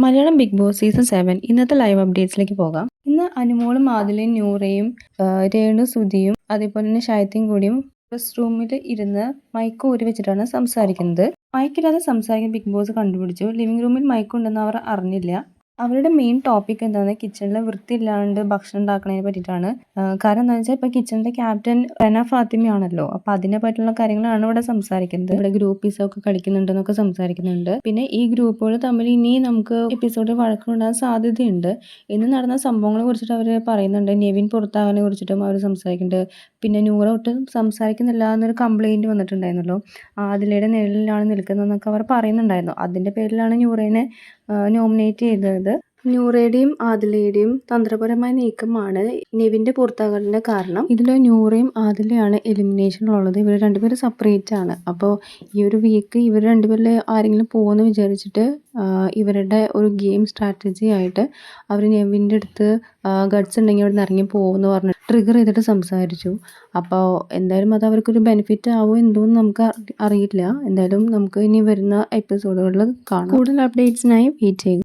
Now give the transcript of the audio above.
Malayalam big boss season 7 ഇന്നത്തെ live അപ്ഡേറ്റ്സിലേക്ക് പോകാം. ഇന്ന് അനുമോളും ആദിലയും നൂറയും രേണു സുധിയും അതേപോലെ തന്നെ ഷായത്തയും കൂടിയും ഡ്രസ് റൂമിൽ ഇരുന്ന് മൈക്ക് ഊരി വെച്ചിട്ടാണ് സംസാരിക്കുന്നത്. മൈക്കില്ലാതെ സംസാരിക്കാൻ ബിഗ് ബോസ് കണ്ടുപിടിച്ചു. ലിവിംഗ് റൂമിൽ മൈക്ക് ഉണ്ടെന്ന് അവർ അറിഞ്ഞില്ല. അവരുടെ മെയിൻ ടോപ്പിക് എന്താണ്, കിച്ചണിൽ വൃത്തിയില്ലാണ്ട് ഭക്ഷണം ഉണ്ടാക്കുന്നതിനെ പറ്റിയിട്ടാണ്. കാരണം എന്താണെന്ന് വെച്ചാൽ ഇപ്പോൾ കിച്ചണിന്റെ ക്യാപ്റ്റൻ റെന ഫാത്തിമയാണല്ലോ. അപ്പോൾ അതിനെ പറ്റിയുള്ള കാര്യങ്ങളാണ് ഇവിടെ സംസാരിക്കുന്നത്. ഇവിടെ ഗ്രൂപ്പ് പിസൊക്കെ കളിക്കുന്നുണ്ടെന്നൊക്കെ സംസാരിക്കുന്നുണ്ട്. പിന്നെ ഈ ഗ്രൂപ്പുകൾ തമ്മിൽ ഇനി നമുക്ക് എപ്പിസോഡിൽ വഴക്കുണ്ടാകാൻ സാധ്യതയുണ്ട്. ഇന്ന് നടന്ന സംഭവങ്ങളെ കുറിച്ചിട്ട് അവർ പറയുന്നുണ്ട്. നെവിൻ പുറത്താകാനെ കുറിച്ചിട്ടും അവർ സംസാരിക്കുന്നുണ്ട്. പിന്നെ നൂറ ഒട്ടും സംസാരിക്കുന്നില്ല എന്നൊരു കംപ്ലൈന്റ് വന്നിട്ടുണ്ടായിരുന്നല്ലോ. ആദിലയുടെ നിഴലിലാണ് നിൽക്കുന്നതെന്നൊക്കെ അവർ പറയുന്നുണ്ടായിരുന്നു. അതിന്റെ പേരിലാണ് നൂറേനെ നോമിനേറ്റ് ചെയ്തത്. നൂറയുടെയും ആദിലയുടെയും തന്ത്രപരമായ നീക്കമാണ് നെവിന്റെ പുറത്താകലിന് കാരണം. ഇതിൽ നൂറയും ആദിലയാണ് എലിമിനേഷനിലുള്ളത്. ഇവർ രണ്ടുപേരും സെപ്പറേറ്റ് ആണ്. അപ്പോൾ ഈ ഒരു വീക്ക് ഇവർ രണ്ടുപേരിൽ ആരെങ്കിലും പോകുമെന്ന് വിചാരിച്ചിട്ട് ഇവരുടെ ഒരു ഗെയിം സ്ട്രാറ്റജി ആയിട്ട് അവർ നെവിൻ്റെ അടുത്ത് ഗട്ട്സ് ഉണ്ടെങ്കിൽ അവിടെ നിന്ന് ഇറങ്ങി പോകുമെന്ന് പറഞ്ഞ് ട്രിഗർ ചെയ്തിട്ട് സംസാരിച്ചു. അപ്പോൾ എന്തായാലും അത് അവർക്കൊരു ബെനിഫിറ്റ് ആവുമോ എന്തോന്ന് നമുക്ക് അറിയില്ല. എന്തായാലും നമുക്ക് ഇനി വരുന്ന എപ്പിസോഡുകളിൽ കാണാം. കൂടുതൽ അപ്ഡേറ്റ്സിനായി വെയിറ്റ് ചെയ്യുക.